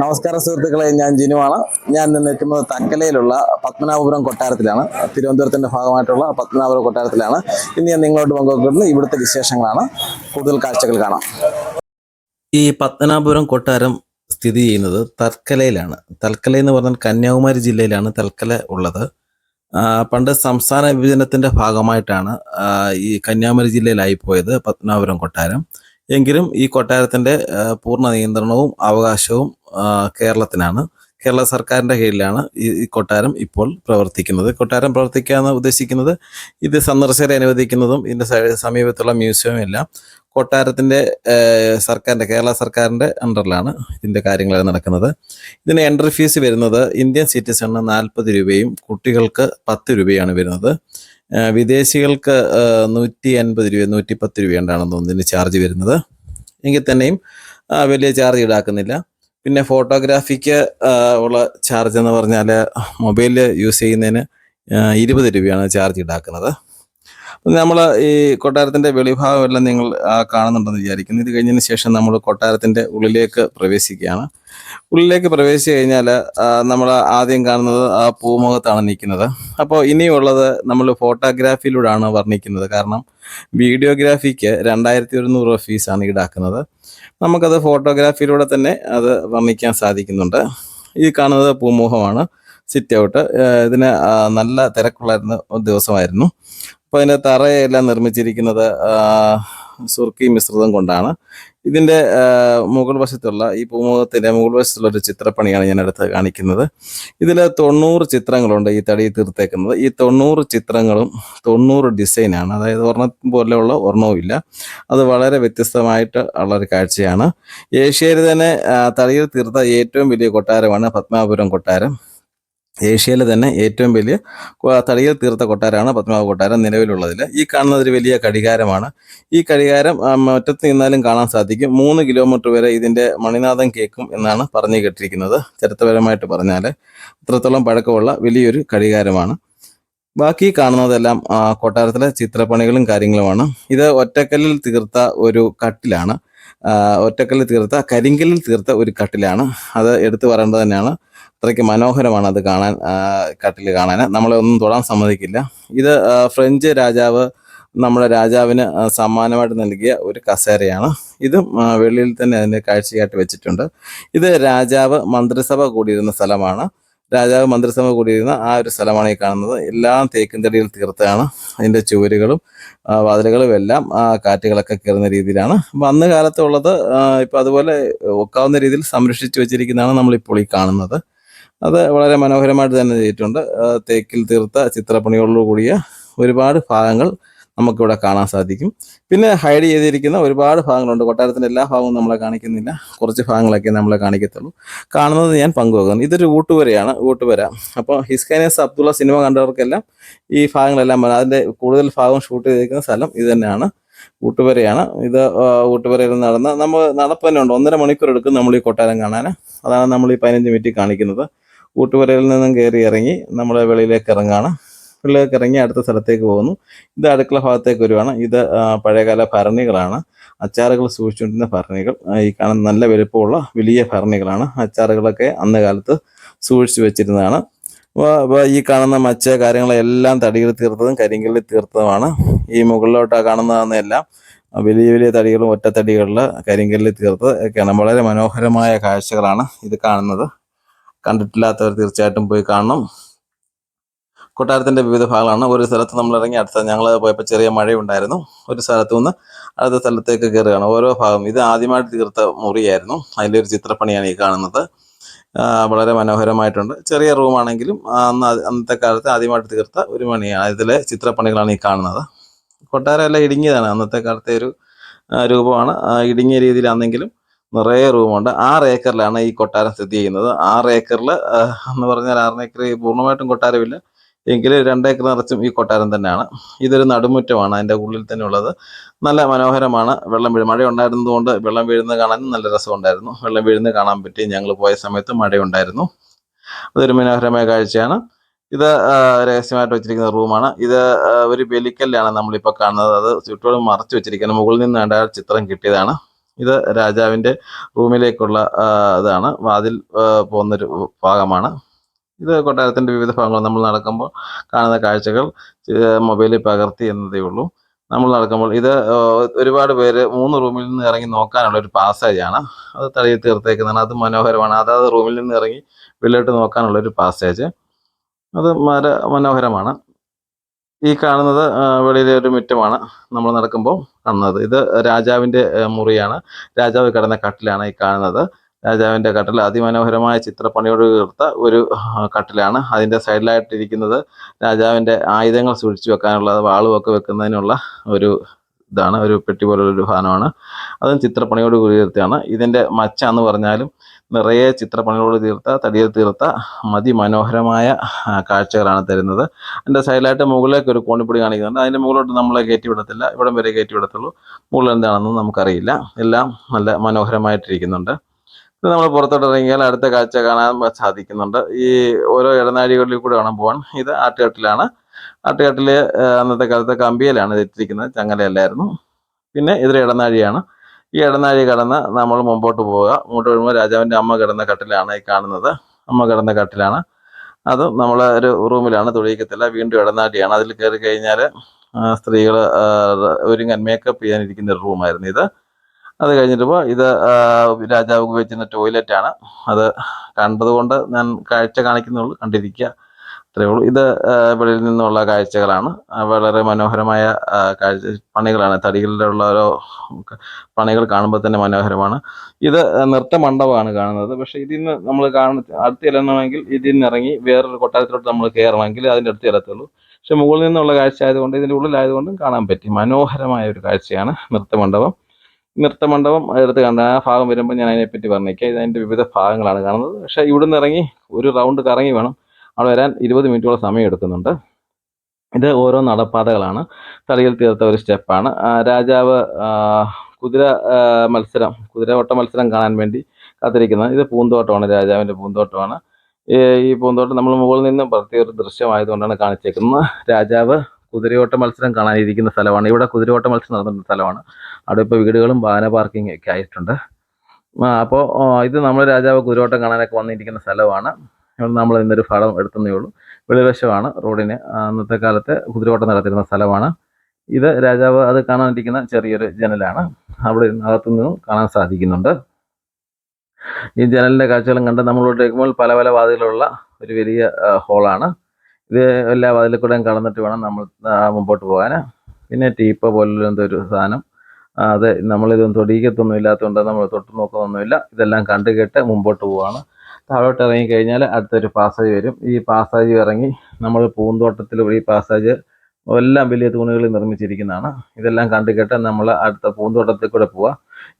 നമസ്കാരം സുഹൃത്തുക്കളെ, ഞാൻ ജിനുവാണ്. ഞാൻ ഇന്ന് നിൽക്കുന്നത് തക്കലയിലുള്ള പത്മനാഭപുരം കൊട്ടാരത്തിലാണ്. തിരുവനന്തപുരത്തിന്റെ ഭാഗമായിട്ടുള്ള പത്മനാഭപുരം കൊട്ടാരത്തിലാണ്. ഇന്ന് ഞാൻ നിങ്ങളോട് പങ്കുവെക്കുന്നത് ഇവിടുത്തെ വിശേഷങ്ങളാണ്. കൂടുതൽ കാഴ്ചകൾ കാണാം. ഈ പത്മനാഭപുരം കൊട്ടാരം സ്ഥിതി ചെയ്യുന്നത് തൽക്കലയിലാണ്. തൽക്കല എന്ന് പറഞ്ഞാൽ കന്യാകുമാരി ജില്ലയിലാണ് തൽക്കല ഉള്ളത്. പണ്ട് സംസ്ഥാന വിഭജനത്തിന്റെ ഭാഗമായിട്ടാണ് ഈ കന്യാകുമാരി ജില്ലയിലായി പോയത് പത്മനാഭപുരം കൊട്ടാരം. എങ്കിലും ഈ കൊട്ടാരത്തിന്റെ പൂർണ്ണ നിയന്ത്രണവും അവകാശവും കേരളത്തിനാണ്. കേരള സർക്കാരിന്റെ കീഴിലാണ് ഈ കൊട്ടാരം ഇപ്പോൾ പ്രവർത്തിക്കുന്നത്. കൊട്ടാരം പ്രവർത്തിക്കാന്ന് ഉദ്ദേശിക്കുന്നത് ഇത് സന്ദർശകരെ അനുവദിക്കുന്നതും ഇതിന്റെ സമീപത്തുള്ള മ്യൂസിയം എല്ലാം കൊട്ടാരത്തിന്റെ കേരള സർക്കാരിന്റെ അണ്ടറിലാണ് ഇതിന്റെ കാര്യങ്ങൾ നടക്കുന്നത്. ഇതിന് എൻട്രി ഫീസ് വരുന്നത് ഇന്ത്യൻ സിറ്റിസണിന് 40 രൂപയും കുട്ടികൾക്ക് 10 രൂപയാണ് വരുന്നത്. വിദേശികൾക്ക് 180 രൂപ 110 രൂപയുണ്ടാണെന്ന് തോന്നുന്നു ഇതിന് ചാർജ് വരുന്നത്. എങ്കിൽ തന്നെയും വലിയ ചാർജ് ഈടാക്കുന്നില്ല. പിന്നെ ഫോട്ടോഗ്രാഫിക്ക് ഉള്ള ചാർജ് എന്ന് പറഞ്ഞാൽ മൊബൈൽ യൂസ് ചെയ്യുന്നതിന് 20 രൂപയാണ് ചാർജ് ഈടാക്കുന്നത്. നമ്മൾ ഈ കൊട്ടാരത്തിന്റെ വെളിഭാഗം എല്ലാം നിങ്ങൾ കാണുന്നുണ്ടെന്ന് വിചാരിക്കുന്നു. ഇത് കഴിഞ്ഞതിന് ശേഷം നമ്മൾ കൊട്ടാരത്തിന്റെ ഉള്ളിലേക്ക് പ്രവേശിക്കുകയാണ്. ഉള്ളിലേക്ക് പ്രവേശിച്ചു കഴിഞ്ഞാൽ നമ്മൾ ആദ്യം കാണുന്നത് ആ പൂമുഖത്താണ് നിൽക്കുന്നത്. അപ്പോൾ ഇനിയുള്ളത് നമ്മൾ ഫോട്ടോഗ്രാഫിയിലൂടെയാണ് വർണ്ണിക്കുന്നത്. കാരണം വീഡിയോഗ്രാഫിക്ക് 2100 രൂപ ഫീസാണ് ഈടാക്കുന്നത്. നമുക്കത് ഫോട്ടോഗ്രാഫിയിലൂടെ തന്നെ അത് വർണ്ണിക്കാൻ സാധിക്കുന്നുണ്ട്. ഈ കാണുന്നത് പൂമുഖമാണ്, സിറ്റ് ഔട്ട്. ഇതിന് നല്ല തിരക്കുള്ളായിരുന്ന ദിവസമായിരുന്നു. അപ്പോൾ അതിൻ്റെ തറയെല്ലാം നിർമ്മിച്ചിരിക്കുന്നത് സുർക്കി മിശ്രിതം കൊണ്ടാണ്. ഇതിൻ്റെ മുകൾ വശത്തുള്ള ഈ പൂമുഖത്തിൻ്റെ മുകൾ വശത്തുള്ള ഒരു ചിത്രപ്പണിയാണ് ഞാൻ അടുത്ത് കാണിക്കുന്നത്. ഇതിൽ 90 ചിത്രങ്ങളുണ്ട് ഈ തടി തീർത്തേക്കുന്നത്. ഈ 90 ചിത്രങ്ങളും 90 ഡിസൈനാണ്. അതായത് ഒരെണ്ണം പോലെയുള്ള ഒരെണ്ണവും ഇല്ല. അത് വളരെ വ്യത്യസ്തമായിട്ട് ഉള്ളൊരു കാഴ്ചയാണ്. ഏഷ്യയിൽ തന്നെ തടിയിൽ തീർത്ത ഏറ്റവും വലിയ കൊട്ടാരമാണ് പത്മനാഭപുരം കൊട്ടാരം. ഏഷ്യയിലെ തന്നെ ഏറ്റവും വലിയ തടിയിൽ തീർത്ത കൊട്ടാരമാണ് പത്മനാഭ കൊട്ടാരം നിലവിലുള്ളതിൽ. ഈ കാണുന്നത് ഒരു വലിയ ഘടികാരമാണ്. ഈ ഘടികാരം മുറ്റത്ത് നിന്നാലും കാണാൻ സാധിക്കും. 3 കിലോമീറ്റർ വരെ ഇതിൻ്റെ മണിനാഥം കേൾക്കും എന്നാണ് പറഞ്ഞു കേട്ടിരിക്കുന്നത്. ചരിത്രപരമായിട്ട് പറഞ്ഞാൽ അത്രത്തോളം പഴക്കമുള്ള വലിയൊരു ഘടികാരമാണ്. ബാക്കി കാണുന്നതെല്ലാം കൊട്ടാരത്തിലെ ചിത്രപ്പണികളും കാര്യങ്ങളുമാണ്. ഇത് ഒറ്റക്കല്ലിൽ തീർത്ത ഒരു കട്ടിലാണ്. ഒറ്റക്കല്ലിൽ തീർത്ത കരിങ്കല്ലിൽ തീർത്ത ഒരു കട്ടിലാണ്. അത് എടുത്തു പറയേണ്ടത് തന്നെയാണ്. അത്രയ്ക്ക് മനോഹരമാണ് അത് കാണാൻ. കട്ടിൽ കാണാൻ നമ്മളെ ഒന്നും തൊടാൻ സമ്മതിക്കില്ല. ഇത് ഫ്രഞ്ച് രാജാവ് നമ്മുടെ രാജാവിന് സമ്മാനമായിട്ട് നൽകിയ ഒരു കസേരയാണ്. ഇതും വെളിയിൽ തന്നെ അതിൻ്റെ കാഴ്ചയായിട്ട് വെച്ചിട്ടുണ്ട്. ഇത് രാജാവ് മന്ത്രിസഭ കൂടിയിരുന്ന സ്ഥലമാണ്. രാജാവ് മന്ത്രിസഭ കൂടിയിരുന്ന ആ ഒരു സ്ഥലമാണ് ഈ കാണുന്നത്. എല്ലാം തേക്കിൻ തടിയിൽ തീർത്താണ്. അതിൻ്റെ ചുവരുകളും വാതിലുകളും എല്ലാം കാറ്റുകളൊക്കെ കയറുന്ന രീതിയിലാണ്. അപ്പം അന്ന് കാലത്തുള്ളത് ഇപ്പം അതുപോലെ ഒക്കാവുന്ന രീതിയിൽ സംരക്ഷിച്ചു വെച്ചിരിക്കുന്നതാണ് നമ്മളിപ്പോൾ ഈ കാണുന്നത്. അത് വളരെ മനോഹരമായിട്ട് തന്നെ ചെയ്തിട്ടുണ്ട്. തേക്കിൽ തീർത്ത ചിത്രപ്പണികളോട് കൂടിയ ഒരുപാട് ഭാഗങ്ങൾ നമുക്കിവിടെ കാണാൻ സാധിക്കും. പിന്നെ ഹൈഡ് ചെയ്തിരിക്കുന്ന ഒരുപാട് ഭാഗങ്ങളുണ്ട്. കൊട്ടാരത്തിൻ്റെ എല്ലാ ഭാഗവും നമ്മളെ കാണിക്കുന്നില്ല, കുറച്ച് ഭാഗങ്ങളൊക്കെ നമ്മളെ കാണിക്കത്തുള്ളൂ. കാണുന്നത് ഞാൻ പങ്കുവെക്കുന്നു. ഇതൊരു ഊട്ടുവരയാണ്, ഊട്ടുവര. അപ്പോൾ ഹിസ്കാനിയസ് അബ്ദുള്ള സിനിമ കണ്ടവർക്കെല്ലാം ഈ ഭാഗങ്ങളെല്ലാം അതിൻ്റെ കൂടുതൽ ഭാഗം ഷൂട്ട് ചെയ്തിരിക്കുന്ന സ്ഥലം ഇത് തന്നെയാണ്, ഊട്ടുവരയാണ്. ഇത് ഊട്ടുവരയിൽ നടന്ന് നമ്മൾ നടപ്പ് തന്നെ ഉണ്ട്. 1.5 മണിക്കൂർ എടുക്കും നമ്മൾ ഈ കൊട്ടാരം കാണാൻ. അതാണ് നമ്മൾ ഈ 15 മിനിറ്റ് കാണിക്കുന്നത്. ഊട്ടുവരയിൽ നിന്നും കയറി ഇറങ്ങി നമ്മൾ വെളിയിലേക്ക് ഇറങ്ങുകയാണ്. വെളിയിലേക്ക് ഇറങ്ങി അടുത്ത സ്ഥലത്തേക്ക് പോകുന്നു. ഇത് അടുക്കള ഭാഗത്തേക്ക് വരുവാണ്. ഇത് പഴയകാല ഭരണികളാണ്, അച്ചാറുകൾ സൂക്ഷിച്ചുകൊണ്ടിരുന്ന ഭരണികൾ. ഈ കാണുന്ന നല്ല വലുപ്പമുള്ള വലിയ ഭരണികളാണ്. അച്ചാറുകളൊക്കെ അന്ന് കാലത്ത് സൂക്ഷിച്ചു വെച്ചിരുന്നതാണ്. ഈ കാണുന്ന മച്ച കാര്യങ്ങളെല്ലാം തടിയിൽ തീർത്തതും കരിങ്കല്ലിൽ തീർത്തതുമാണ്. ഈ മുകളിലോട്ട് കാണുന്നതെല്ലാം വലിയ വലിയ തടികളും ഒറ്റത്തടികളിൽ കരിങ്കല്ലിൽ തീർത്തത് ഒക്കെയാണ്. വളരെ മനോഹരമായ കാഴ്ചകളാണ് ഇത് കാണുന്നത്. കണ്ടിട്ടില്ലാത്തവർ തീർച്ചയായിട്ടും പോയി കാണണം. കൊട്ടാരത്തിൻ്റെ വിവിധ ഭാഗങ്ങളാണ്. ഒരു സ്ഥലത്ത് നമ്മൾ ഇറങ്ങി അടുത്ത ഞങ്ങൾ പോയപ്പോൾ ചെറിയ മഴയുണ്ടായിരുന്നു. ഒരു സ്ഥലത്തു നിന്ന് അടുത്ത സ്ഥലത്തേക്ക് കയറുകയാണ്. ഓരോ ഭാഗം ഇത് ആദ്യമായിട്ട് തീർത്ത മുറിയായിരുന്നു. അതിൻ്റെ ഒരു ചിത്രപ്പണിയാണ് ഈ കാണുന്നത്. വളരെ മനോഹരമായിട്ടുണ്ട്. ചെറിയ റൂമാണെങ്കിലും അന്നത്തെ കാലത്ത് ആദ്യമായിട്ട് തീർത്ത ഒരു മണിയാണ്. ഇതിലെ ചിത്രപ്പണികളാണ് ഈ കാണുന്നത്. കൊട്ടാരം എല്ലാം ഇടുങ്ങിയതാണ്. അന്നത്തെ കാലത്തെ ഒരു രൂപമാണ്. ഇടുങ്ങിയ രീതിയിലാണെങ്കിലും നിറയെ റൂമുണ്ട്. 6 ഏക്കറിലാണ് ഈ കൊട്ടാരം സ്ഥിതി ചെയ്യുന്നത്. 6 ഏക്കറിൽ എന്ന് പറഞ്ഞാൽ 6 ഏക്കർ പൂർണ്ണമായിട്ടും കൊട്ടാരമില്ല, എങ്കിലും 2 ഏക്കർ നിറച്ചും ഈ കൊട്ടാരം തന്നെയാണ്. ഇതൊരു നടുമുറ്റമാണ് അതിൻ്റെ ഉള്ളിൽ തന്നെ ഉള്ളത്. നല്ല മനോഹരമാണ്. വെള്ളം മഴ ഉണ്ടായിരുന്നതുകൊണ്ട് വെള്ളം വീഴുന്നത് കാണാനും നല്ല രസമുണ്ടായിരുന്നു. വെള്ളം വീഴുന്നത് കാണാൻ പറ്റി. ഞങ്ങൾ പോയ സമയത്ത് മഴയുണ്ടായിരുന്നു. അതൊരു മനോഹരമായ കാഴ്ചയാണ്. ഇത് രഹസ്യമായിട്ട് വെച്ചിരിക്കുന്ന റൂമാണ്. ഇത് ഒരു ബലിക്കല്ലാണ് നമ്മളിപ്പോൾ കാണുന്നത്. അത് ചുറ്റോടും മറച്ചു വെച്ചിരിക്കുന്നത്. മുകളിൽ നിന്ന് ചിത്രം കിട്ടിയതാണ്. ഇത് രാജാവിൻ്റെ റൂമിലേക്കുള്ള ഇതാണ്, വാതിൽ പോകുന്നൊരു ഭാഗമാണ്. ഇത് കൊട്ടാരത്തിൻ്റെ വിവിധ ഭാഗങ്ങൾ നമ്മൾ നടക്കുമ്പോൾ കാണുന്ന കാഴ്ചകൾ മൊബൈലിൽ പകർത്തി എന്നതേ ഉള്ളൂ. നമ്മൾ നടക്കുമ്പോൾ ഇത് ഒരുപാട് പേര് 3 റൂമിൽ നിന്ന് ഇറങ്ങി നോക്കാനുള്ള ഒരു പാസേജാണ്. അത് തടിയിൽ തീർത്തേക്കുന്നതാണ്. അത് മനോഹരമാണ്. അതാത് റൂമിൽ നിന്ന് ഇറങ്ങി വെളിയിലോട്ട് നോക്കാനുള്ള ഒരു പാസേജ്, അത് മനോഹരമാണ്. ഈ കാണുന്നത് വെളിയിലെ ഒരു മുറ്റമാണ് നമ്മൾ നടക്കുമ്പോൾ കാണുന്നത്. ഇത് രാജാവിൻ്റെ മുറിയാണ്. രാജാവ് കിടന്ന കട്ടിലാണ് ഈ കാണുന്നത്. രാജാവിൻ്റെ കട്ടിൽ അതിമനോഹരമായ ചിത്രപ്പണിയോട് തീർത്ത ഒരു കട്ടിലാണ്. അതിൻ്റെ സൈഡിലായിട്ടിരിക്കുന്നത് രാജാവിൻ്റെ ആയുധങ്ങൾ സൂക്ഷിച്ചു വെക്കാനുള്ള, വാളുമൊക്കെ വെക്കുന്നതിനുള്ള ഒരു ഇതാണ്, ഒരു പെട്ടി പോലുള്ളൊരു സാധനമാണ്. അതും ചിത്രപ്പണിയോട് കൂടി തീർത്താണ്. ഇതിൻ്റെ മച്ച എന്ന് പറഞ്ഞാലും നിറയെ ചിത്രപ്പണികളോട് തീർത്ത, തടിയിൽ തീർത്ത അതിമനോഹരമായ കാഴ്ചകളാണ് തരുന്നത്. അതിൻ്റെ സൈഡിലായിട്ട് മുകളിലേക്ക് ഒരു കോണിപ്പടി കാണിക്കുന്നുണ്ട്. അതിൻ്റെ മുകളിലോട്ട് നമ്മളെ കയറ്റി വിടത്തില്ല, ഇവിടം വരെ കയറ്റി വിടത്തുള്ളൂ. മുകളിൽ എന്താണെന്നും നമുക്കറിയില്ല. എല്ലാം നല്ല മനോഹരമായിട്ടിരിക്കുന്നുണ്ട്. ഇത് നമ്മൾ പുറത്തോട്ട് ഇറങ്ങിയാൽ അടുത്ത കാഴ്ച കാണാൻ സാധിക്കുന്നുണ്ട്. ഈ ഓരോ ഇടനാഴികളിൽ കൂടെ വേണം പോകാൻ. ഇത് ആട്ടുകട്ടിലാണ്. ആട്ടുകട്ടിൽ അന്നത്തെ കാലത്ത് കമ്പിയിലാണ് തെറ്റിരിക്കുന്നത്, ചങ്ങലയല്ലായിരുന്നു. പിന്നെ ഇതൊരു ഇടനാഴിയാണ്. ഈ ഇടനാഴി കടന്ന് നമ്മൾ മുമ്പോട്ട് പോവുക. മുമ്പോട്ട് വരുമ്പോൾ രാജാവിൻ്റെ അമ്മ കിടന്ന കട്ടിലാണ് ഈ കാണുന്നത്. അമ്മ കിടന്ന കട്ടിലാണ്. അത് നമ്മൾ ഒരു റൂമിലാണ്, തൊഴിയിക്കത്തില്ല. വീണ്ടും ഇടനാഴിയാണ്. അതിൽ കയറി കഴിഞ്ഞാൽ സ്ത്രീകൾ ഒരുങ്ങാൻ മേക്കപ്പ് ചെയ്യാനിരിക്കുന്ന ഒരു റൂമായിരുന്നു ഇത്. അത് കഴിഞ്ഞിട്ട് ഇത് രാജാവ് ഉപയോഗിച്ചിരുന്ന ടോയ്ലറ്റാണ്. അത് കണ്ടതുകൊണ്ട് ഞാൻ കാഴ്ച കാണിക്കുന്നുള്ളൂ, കണ്ടിരിക്കുക, അത്രയേ ഉള്ളൂ. ഇത് വെളിയിൽ നിന്നുള്ള കാഴ്ചകളാണ്. വളരെ മനോഹരമായ കാഴ്ച പണികളാണ്. തടികളിലുള്ള ഓരോ പണികൾ കാണുമ്പോൾ തന്നെ മനോഹരമാണ്. ഇത് നൃത്ത മണ്ഡപമാണ് കാണുന്നത്. പക്ഷേ ഇതിൽ നിന്ന് നമ്മൾ അടുത്ത് ചെല്ലണമെങ്കിൽ ഇതിൽ നിന്ന് ഇറങ്ങി വേറൊരു കൊട്ടാരത്തിലോട്ട് നമ്മൾ കയറണമെങ്കിൽ അതിൻ്റെ അടുത്ത് ചെല്ലത്തുള്ളൂ. പക്ഷെ മുകളിൽ നിന്നുള്ള കാഴ്ച ആയതുകൊണ്ട്, ഇതിൻ്റെ ഉള്ളിലായതുകൊണ്ടും കാണാൻ പറ്റി. മനോഹരമായ ഒരു കാഴ്ചയാണ് നൃത്തമണ്ഡപം. നൃത്തമണ്ഡപം എടുത്ത് കണ്ട ആ ഭാഗം വരുമ്പോൾ ഞാൻ അതിനെപ്പറ്റി പറഞ്ഞേക്കാം. ഇത് അതിൻ്റെ വിവിധ ഭാഗങ്ങളാണ് കാണുന്നത്. പക്ഷേ ഇവിടുന്ന് ഇറങ്ങി ഒരു റൗണ്ട് കറങ്ങി വേണം അവിടെ വരാൻ. 20 മിനിറ്റോളം സമയം എടുക്കുന്നുണ്ട്. ഇത് ഓരോ നടപ്പാതകളാണ്. തടിയിൽ തീർത്ത ഒരു സ്റ്റെപ്പാണ്. രാജാവ് കുതിര കുതിരയോട്ട മത്സരം കാണാൻ വേണ്ടി കാത്തിരിക്കുന്നത്. ഇത് പൂന്തോട്ടമാണ്, രാജാവിൻ്റെ പൂന്തോട്ടമാണ്. ഈ പൂന്തോട്ടം നമ്മൾ മുകളിൽ നിന്ന് പ്രത്യേക ഒരു ദൃശ്യമായതുകൊണ്ടാണ് കാണിച്ചേക്കുന്നത്. രാജാവ് കുതിരയോട്ട മത്സരം കാണാനിരിക്കുന്ന സ്ഥലമാണ്. ഇവിടെ കുതിരയോട്ട മത്സരം നടത്തുന്ന സ്ഥലമാണ്. അവിടെ ഇപ്പോൾ വീടുകളും വാഹന പാർക്കിംഗ് ഒക്കെ ആയിട്ടുണ്ട്. അപ്പോൾ ഇത് നമ്മൾ രാജാവ് കുതിരയോട്ടം കാണാനൊക്കെ വന്നിരിക്കുന്ന സ്ഥലമാണ്. നമ്മൾ ഇന്നൊരു ഫലം എടുത്തതേ ഉള്ളൂ. വെളിവശമാണ് റോഡിന്. അന്നത്തെ കാലത്ത് കുതിരയോട്ടം നടത്തിയിരുന്ന സ്ഥലമാണ് ഇത്. രാജാവ് അത് കാണാനിരിക്കുന്ന ചെറിയൊരു ജനലാണ്. അവിടെ അകത്തു നിന്നും കാണാൻ സാധിക്കുന്നുണ്ട്. ഈ ജനലിൻ്റെ കാഴ്ചകളും കണ്ട് നമ്മളോട്ട് കേൾക്കുമ്പോൾ പല പല വാതിലുള്ള ഒരു വലിയ ഹോളാണ് ഇത്. എല്ലാ വാതിലിൽ കൂടെയും കടന്നിട്ട് വേണം നമ്മൾ മുമ്പോട്ട് പോകാൻ. പിന്നെ ടീപ്പ പോലുള്ള എന്തൊരു സാധനം, അത് നമ്മളിതൊന്നും തൊടിയിക്കത്തൊന്നും ഇല്ലാത്തതുകൊണ്ട് നമ്മൾ തൊട്ട് നോക്കുന്നൊന്നുമില്ല. ഇതെല്ലാം കണ്ടു കേട്ട് മുമ്പോട്ട് പോവുകയാണ്. താഴോട്ട് ഇറങ്ങിക്കഴിഞ്ഞാൽ അടുത്തൊരു പാസേജ് വരും. ഈ പാസേജ് ഇറങ്ങി നമ്മൾ പൂന്തോട്ടത്തിൽ ഈ പാസേജ് എല്ലാം വലിയ തൂണുകളിൽ നിർമ്മിച്ചിരിക്കുന്നതാണ്. ഇതെല്ലാം കണ്ടു കേട്ട് നമ്മൾ അടുത്ത പൂന്തോട്ടത്തിൽ കൂടെ പോവുക.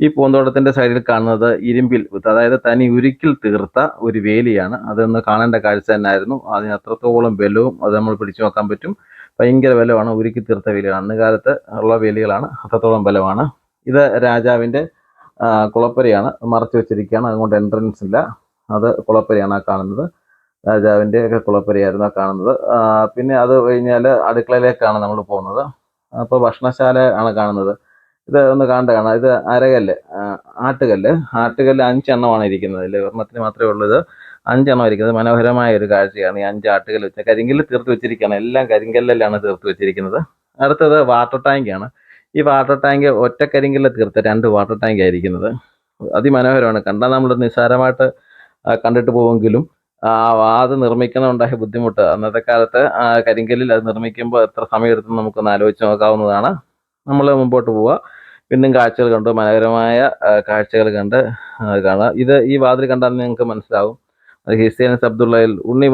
ഈ പൂന്തോട്ടത്തിൻ്റെ സൈഡിൽ കാണുന്നത് ഇരുമ്പിൽ, അതായത് തനി ഉരുക്കിൽ തീർത്ത ഒരു വേലിയാണ്. അതൊന്ന് കാണേണ്ട കാഴ്ച തന്നെയായിരുന്നു. അതിന് അത്രത്തോളം ബലവും അത് നമ്മൾ പിടിച്ചു നോക്കാൻ പറ്റും. ഭയങ്കര ബലമാണ്. ഉരുക്കി തീർത്ത വേലിയാണ്. അന്ന് കാലത്ത് ഉള്ള വേലികളാണ്, അത്രത്തോളം ബലമാണ്. ഇത് രാജാവിൻ്റെ കുളപ്പുരയാണ്. മറച്ചു വെച്ചിരിക്കുകയാണ്, അതുകൊണ്ട് എൻട്രൻസ് ഇല്ല. അത് കുളപ്പുരയാണ് ആ കാണുന്നത്. രാജാവിൻ്റെ ഒക്കെ കുളപ്പുരയായിരുന്നു ആ കാണുന്നത്. പിന്നെ അത് കഴിഞ്ഞാൽ അടുക്കളയിലേക്കാണ് നമ്മൾ പോകുന്നത്. അപ്പോൾ ഭക്ഷണശാല ആണ് കാണുന്നത്. ഇത് ഒന്ന് കാണാം. ഇത് അരകല്ല്, ആട്ടുകല്ല് 5 എണ്ണമാണ് ഇരിക്കുന്നത്. ഇതിൽ ഒരെണ്ണത്തിന് മാത്രമേ ഉള്ളൂ. ഇത് 5 എണ്ണം ഇരിക്കുന്നത്. മനോഹരമായ ഒരു കാഴ്ചയാണ്. ഈ 5 ആട്ടുകല്ല് വെച്ച കരിങ്കല്ല് തീർത്ത് വെച്ചിരിക്കുകയാണ്. എല്ലാം കരിങ്കല്ലിലാണ് തീർത്ത് വെച്ചിരിക്കുന്നത്. അടുത്തത് വാട്ടർ ടാങ്കാണ്. ഈ വാട്ടർ ടാങ്ക് ഒറ്റ കരിങ്കല്ല് തീർത്ത 2 വാട്ടർ ടാങ്ക് ആയിരിക്കുന്നത്. അതിമനോഹരമാണ്. കണ്ടാൽ നമ്മൾ നിസ്സാരമായിട്ട് കണ്ടിട്ട് പോവുമെങ്കിലും അത് നിർമ്മിക്കണമുണ്ടായ ബുദ്ധിമുട്ട്, അന്നത്തെ കാലത്ത് കരിങ്കല്ലിൽ അത് നിർമ്മിക്കുമ്പോൾ എത്ര സമയം എടുത്തെന്ന് നമുക്കൊന്ന് ആലോചിച്ച് നോക്കാവുന്നതാണ്. നമ്മൾ മുമ്പോട്ട് പോവുക. വീണ്ടും കാഴ്ചകൾ കണ്ടു, മനോഹരമായ കാഴ്ചകൾ കണ്ട് കാണുക. ഇത് ഈ വാതിൽ കണ്ടാൽ നിങ്ങൾക്ക് മനസ്സിലാവും, അത് ഹിസൈൻസ് അബ്ദുള്ളയിൽ ഉണ്ണി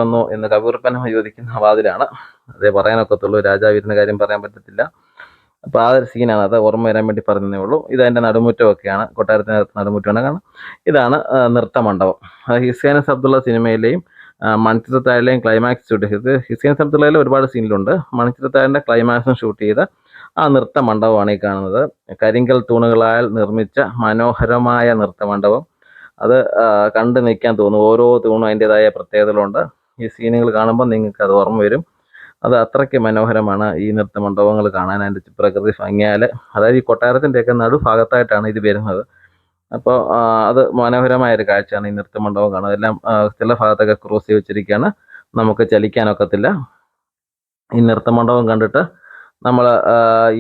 വന്നോ എന്ന് കവിർപ്പന ചോദിക്കുന്ന വാതിലാണ്. അതേ പറയാനൊക്കത്തുള്ളൂ. രാജാവിരുന്ന കാര്യം പറയാൻ പറ്റത്തില്ല. അപ്പോൾ ആ ഒരു സീനാണ്, അത് ഓർമ്മ വരാൻ വേണ്ടി പറഞ്ഞതേ ഉള്ളൂ. ഇതതിൻ്റെ നടുമുറ്റമൊക്കെയാണ്, കൊട്ടാരത്തിനകത്ത് നടുമുറ്റമാണ് കാണാം. ഇതാണ് നൃത്തമണ്ഡപം. ഹിസൈൻസ് അബ്ദുള്ള സിനിമയിലെയും മണിച്ചിത്രത്താഴിലെയും ക്ലൈമാക്സ് ഷൂട്ട് ചെയ്ത്, ഹിസൈൻസ് അബ്ദുള്ളയിലെ ഒരുപാട് സീനിലുണ്ട്. മണിച്ചിത്രത്താഴിൻ്റെ ക്ലൈമാക്സും ഷൂട്ട് ചെയ്ത ആ നൃത്തമണ്ഡപമാണ് ഈ കാണുന്നത്. കരിങ്കൽ തൂണുകളാൽ നിർമ്മിച്ച മനോഹരമായ നൃത്തമണ്ഡപം. അത് കണ്ടു നിൽക്കാൻ തോന്നും. ഓരോ തൂണും അതിൻ്റെതായ പ്രത്യേകതകളുണ്ട്. ഈ സീനുകൾ കാണുമ്പോൾ നിങ്ങൾക്ക് അത് ഓർമ്മ വരും. അത് അത്രയ്ക്ക് മനോഹരമാണ് ഈ നൃത്തമണ്ഡപങ്ങൾ കാണാൻ. അതിൻ്റെ പ്രകൃതി ഭംഗിയാൽ, അതായത് ഈ കൊട്ടാരത്തിൻ്റെയൊക്കെ നടുഭാഗത്തായിട്ടാണ് ഇത് വരുന്നത്. അപ്പോൾ അത് മനോഹരമായ ഒരു കാഴ്ചയാണ് ഈ നൃത്തമണ്ഡപം കാണുന്നത്. എല്ലാം ചില ഭാഗത്തൊക്കെ ക്രോസ് ചെയ്ത് വെച്ചിരിക്കുകയാണ്, നമുക്ക് ചലിക്കാനൊക്കത്തില്ല. ഈ നൃത്തമണ്ഡപം കണ്ടിട്ട് നമ്മൾ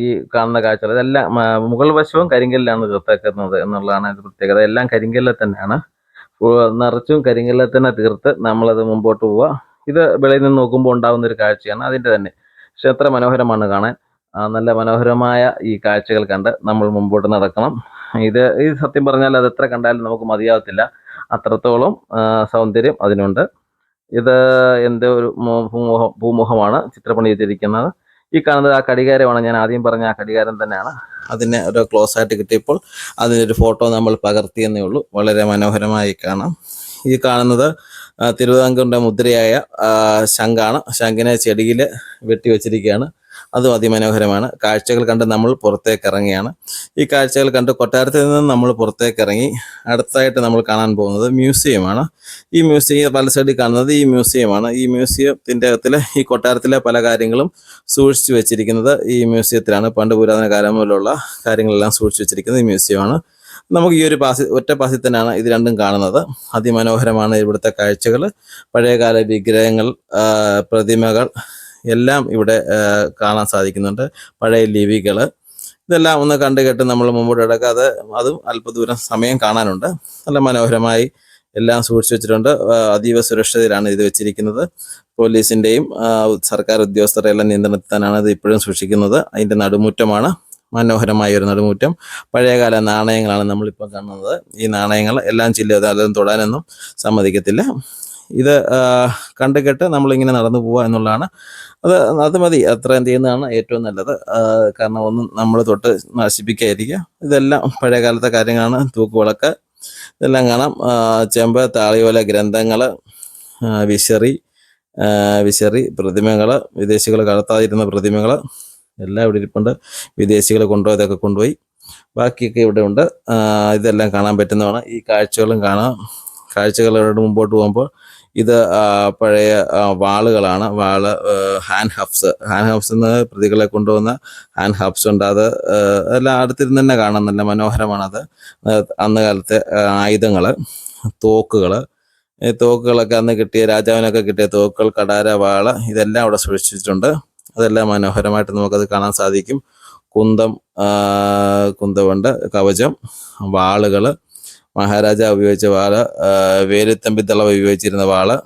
ഈ കാണുന്ന കാഴ്ചകൾ ഇതെല്ലാം മുകൾ വശവും കരിങ്കല്ലാണ് തീർത്തേക്കുന്നത് എന്നുള്ളതാണ് ഇത് പ്രത്യേകത. എല്ലാം കരിങ്കല്ലിൽ തന്നെയാണ്, നിറച്ചും കരിങ്കല്ലിൽ തന്നെ തീർത്ത് നമ്മളത് മുമ്പോട്ട് പോവുക. ഇത് വെളിയിൽ നിന്ന് നോക്കുമ്പോൾ ഉണ്ടാകുന്ന ഒരു കാഴ്ചയാണ്. അതിൻ്റെ തന്നെ പക്ഷെ എത്ര മനോഹരമാണ് കാണാൻ. നല്ല മനോഹരമായ ഈ കാഴ്ചകൾ കണ്ട് നമ്മൾ മുമ്പോട്ട് നടക്കണം. ഇത് സത്യം പറഞ്ഞാൽ അത് എത്ര കണ്ടാലും നമുക്ക് മതിയാവത്തില്ല, അത്രത്തോളം സൗന്ദര്യം അതിനുണ്ട്. ഇത് എൻ്റെ ഒരു ഭൂമുഖമാണ് ചിത്രപ്പണി ചെയ്തിരിക്കുന്നത്. ഈ കാണുന്നത് ആ കടികാരമാണ്, ഞാൻ ആദ്യം പറഞ്ഞ ആ കടികാരം തന്നെയാണ്. അതിനെ ഒരു ക്ലോസ് ആയിട്ട് കിട്ടിയപ്പോൾ അതിനൊരു ഫോട്ടോ നമ്മൾ പകർത്തിയെന്നേ ഉള്ളൂ. വളരെ മനോഹരമായി കാണാം. ഈ കാണുന്നത് തിരുവിതാംകൂറിൻ്റെ മുദ്രയായ ശംഖാണ്. ശംഖിനെ ചെടിയിൽ വെട്ടിവെച്ചിരിക്കുകയാണ്. അതും അതിമനോഹരമാണ്. കാഴ്ചകൾ കണ്ട് നമ്മൾ പുറത്തേക്ക് ഇറങ്ങിയാണ്. ഈ കാഴ്ചകൾ കണ്ട് കൊട്ടാരത്തിൽ നിന്ന് നമ്മൾ പുറത്തേക്ക് ഇറങ്ങി അടുത്തായിട്ട് നമ്മൾ കാണാൻ പോകുന്നത് മ്യൂസിയമാണ്. ഈ മ്യൂസിയം പല സൈഡിൽ കാണുന്നത് ഈ മ്യൂസിയമാണ്. ഈ മ്യൂസിയത്തിൻ്റെ അകത്തിൽ ഈ കൊട്ടാരത്തിലെ പല കാര്യങ്ങളും സൂക്ഷിച്ചു വെച്ചിരിക്കുന്നത് ഈ മ്യൂസിയത്തിലാണ്. പണ്ട് പുരാതന കാലം മുതലുള്ള കാര്യങ്ങളെല്ലാം സൂക്ഷിച്ചു വെച്ചിരിക്കുന്നത് ഈ മ്യൂസിയമാണ്. നമുക്ക് ഈ ഒരു ഒറ്റ പാസിൽ തന്നെയാണ് ഇത് രണ്ടും കാണുന്നത്. അതിമനോഹരമാണ് ഇവിടുത്തെ കാഴ്ചകൾ. പഴയകാല വിഗ്രഹങ്ങൾ, പ്രതിമകൾ എല്ലാം ഇവിടെ കാണാൻ സാധിക്കുന്നുണ്ട്. പഴയ ലിപികൾ, ഇതെല്ലാം ഒന്ന് കണ്ടു കേട്ട് നമ്മൾ മുമ്പോട്ട് കിടക്കാതെ അതും അല്പദൂരം സമയം കാണാനുണ്ട്. നല്ല മനോഹരമായി എല്ലാം സൂക്ഷിച്ചു വെച്ചിട്ടുണ്ട്. അതീവ സുരക്ഷിതയിലാണ് ഇത് വെച്ചിരിക്കുന്നത്. പോലീസിൻ്റെയും സർക്കാർ ഉദ്യോഗസ്ഥരുടെ എല്ലാം നിയന്ത്രണത്തിലാണ് ഇത് ഇപ്പോഴും സൂക്ഷിക്കുന്നത്. അതിൻ്റെ നടുമുറ്റമാണ്, മനോഹരമായ ഒരു നടുമുറ്റം. പഴയകാല നാണയങ്ങളാണ് നമ്മളിപ്പോൾ കാണുന്നത്. ഈ നാണയങ്ങൾ എല്ലാം ചില്ലത്, അതൊന്നും തൊടാനൊന്നും സമ്മതിക്കത്തില്ല. ഇത് കണ്ടുകെട്ട് നമ്മളിങ്ങനെ നടന്നു പോവുക എന്നുള്ളതാണ്. അത് മതി, അത്രയും ചെയ്യുന്നതാണ് ഏറ്റവും നല്ലത്. കാരണം ഒന്നും നമ്മൾ തൊട്ട് നശിപ്പിക്കാതിരിക്കുക. ഇതെല്ലാം പഴയകാലത്തെ കാര്യങ്ങളാണ്. തൂക്കുവിളക്ക് ഇതെല്ലാം കാണാം. ചെമ്പ്, താളിയോല, ഗ്രന്ഥങ്ങൾ, വിശറി പ്രതിമകൾ, വിദേശികൾ കടത്താതിരുന്ന പ്രതിമകൾ എല്ലാം ഇവിടെ ഇരിപ്പുണ്ട്. വിദേശികൾ കൊണ്ടുപോയതൊക്കെ കൊണ്ടുപോയി, ബാക്കിയൊക്കെ ഇവിടെ ഉണ്ട്. ഇതെല്ലാം കാണാൻ പറ്റുന്നതാണ്. ഈ കാഴ്ചകളും കാണാം. കാഴ്ചകളോട് മുമ്പോട്ട് പോകുമ്പോൾ ഇത് പഴയ വാളുകളാണ്. ഹാൻഡ് ഹബ്സ് എന്ന് പ്രതികളെ കൊണ്ടുവന്ന ഹാൻഡ് ഹബ്സ് ഉണ്ട്. അത് എല്ലാം അടുത്തിരുന്ന് തന്നെ കാണാൻ നല്ല മനോഹരമാണത്. അന്ന് കാലത്തെ ആയുധങ്ങൾ, തോക്കുകളൊക്കെ അന്ന് കിട്ടിയ രാജാവിനൊക്കെ കിട്ടിയ തോക്കുകൾ, കടാര, വാള് ഇതെല്ലാം അവിടെ സൂക്ഷിച്ചിട്ടുണ്ട്. അതെല്ലാം മനോഹരമായിട്ട് നമുക്കത് കാണാൻ സാധിക്കും. കുന്തമുണ്ട്, കവചം, വാളുകൾ, മഹാരാജാവ് ഉപയോഗിച്ച വാള്, വേലുത്തമ്പിത്തളവ് ഉപയോഗിച്ചിരുന്ന വാള്,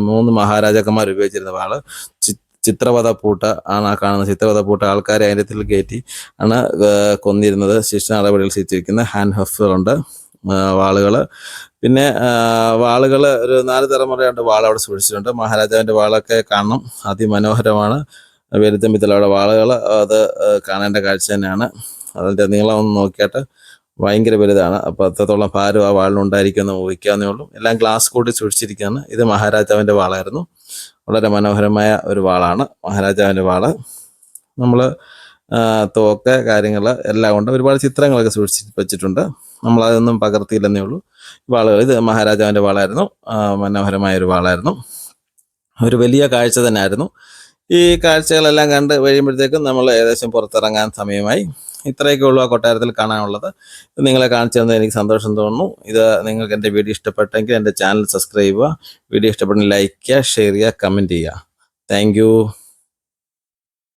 3 മഹാരാജാക്കന്മാർ ഉപയോഗിച്ചിരുന്ന വാള്, ചിത്രവധപ്പൂട്ട് ആണ് ആ കാണുന്ന ചിത്രവധപ്പൂട്ട്. ആൾക്കാരെ അതിൻ്റെ കയറ്റി ആണ് കൊന്നിരുന്നത്. ശിക്ഷ നടപടികൾ സ്വീകരിച്ചിരിക്കുന്ന ഹാൻഡ് ഹഫുകളുണ്ട്, വാളുകൾ. പിന്നെ വാളുകൾ ഒരു 4 തലമുറയായിട്ട് വാൾ അവിടെ സൂക്ഷിച്ചിട്ടുണ്ട്. മഹാരാജാവിൻ്റെ വാളൊക്കെ കാണണം, അതിമനോഹരമാണ്. വേലുത്തമ്പിത്തളയുടെ വാളുകൾ അത് കാണേണ്ട കാഴ്ച തന്നെയാണ്. അതിൻ്റെ നീളം ഒന്ന് നോക്കിയിട്ട് ഭയങ്കര വലുതാണ്. അപ്പോൾ അത്രത്തോളം ഭാരം ആ വാളിനുണ്ടായിരിക്കുമെന്ന് ഊഹിക്കാവുന്നേ ഉള്ളൂ. എല്ലാം ഗ്ലാസ് കൂടി സൂക്ഷിച്ചിരിക്കുകയാണ്. ഇത് മഹാരാജാവിൻ്റെ വാളായിരുന്നു. വളരെ മനോഹരമായ ഒരു വാളാണ് മഹാരാജാവിൻ്റെ വാള്. നമ്മൾ തോക്ക് കാര്യങ്ങൾ എല്ലാം ഉണ്ട്. ഒരുപാട് ചിത്രങ്ങളൊക്കെ സൂക്ഷിച്ച് വെച്ചിട്ടുണ്ട്. നമ്മളതൊന്നും പകർത്തിയില്ലെന്നേ ഉള്ളൂ. വാളുകൾ, ഇത് മഹാരാജാവിൻ്റെ വാളായിരുന്നു. മനോഹരമായൊരു വാളായിരുന്നു. ഒരു വലിയ കാഴ്ച തന്നെ ആയിരുന്നു. ഈ കാഴ്ചകളെല്ലാം കണ്ട് കഴിയുമ്പോഴത്തേക്കും നമ്മൾ ഏകദേശം പുറത്തിറങ്ങാൻ സമയമായി. ഇത്രയൊക്കെ ഉള്ളൂ ആ കൊട്ടാരത്തിൽ കാണാനുള്ളത്. നിങ്ങളെ കാണിച്ചു തന്നത് എനിക്ക് സന്തോഷം തോന്നുന്നു. ഇത് നിങ്ങൾക്ക് എൻ്റെ വീഡിയോ ഇഷ്ടപ്പെട്ടെങ്കിൽ എൻ്റെ ചാനൽ സബ്സ്ക്രൈബ് ചെയ്യുക. വീഡിയോ ഇഷ്ടപ്പെട്ടെങ്കിൽ ലൈക്ക് ചെയ്യുക, ഷെയർ ചെയ്യുക, കമൻറ്റ് ചെയ്യുക. താങ്ക്